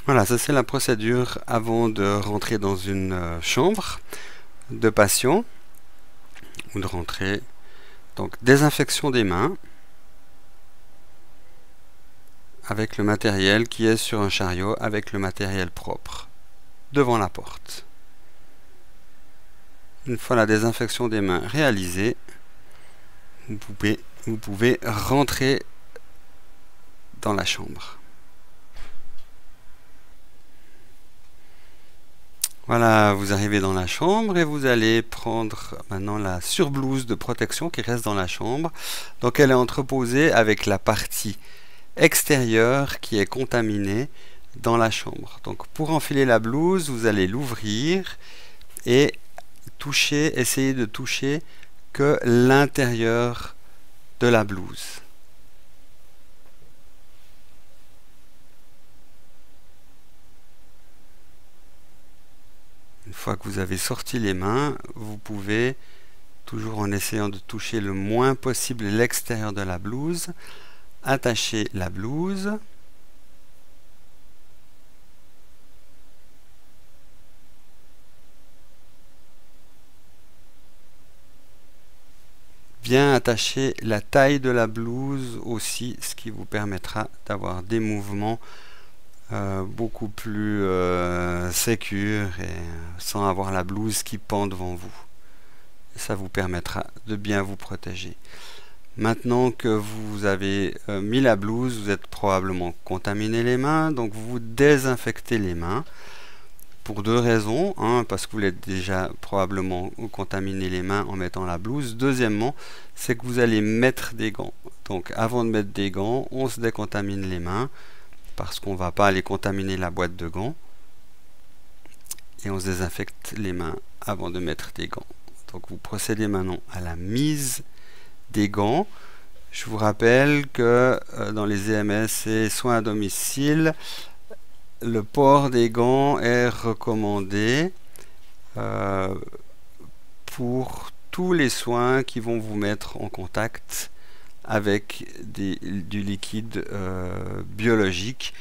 Voilà, ça c'est la procédure avant de rentrer dans une chambre de patient ou de rentrer. Donc désinfection des mains avec le matériel qui est sur un chariot, avec le matériel propre devant la porte. Une fois la désinfection des mains réalisée, vous pouvez rentrer dans la chambre. Voilà, vous arrivez dans la chambre et vous allez prendre maintenant la surblouse de protection qui reste dans la chambre. Donc elle est entreposée avec la partie extérieure qui est contaminée dans la chambre. Donc pour enfiler la blouse, vous allez l'ouvrir et essayer de toucher que l'intérieur de la blouse. Une fois que vous avez sorti les mains, vous pouvez, toujours en essayant de toucher le moins possible l'extérieur de la blouse, attacher la blouse. Bien attacher la taille de la blouse aussi, ce qui vous permettra d'avoir des mouvements beaucoup plus sécures et sans avoir la blouse qui pend devant vous. Ça vous permettra de bien vous protéger. Maintenant que vous avez mis la blouse, vous êtes probablement contaminé les mains, donc vous désinfectez les mains pour deux raisons. Un, parce que vous êtes déjà probablement contaminé les mains en mettant la blouse. Deuxièmement, c'est que vous allez mettre des gants. Donc avant de mettre des gants, on se décontamine les mains parce qu'on ne va pas aller contaminer la boîte de gants. Et on se désinfecte les mains avant de mettre des gants. Donc vous procédez maintenant à la mise des gants. Je vous rappelle que dans les EMS et soins à domicile, le port des gants est recommandé pour tous les soins qui vont vous mettre en contact avec du liquide biologique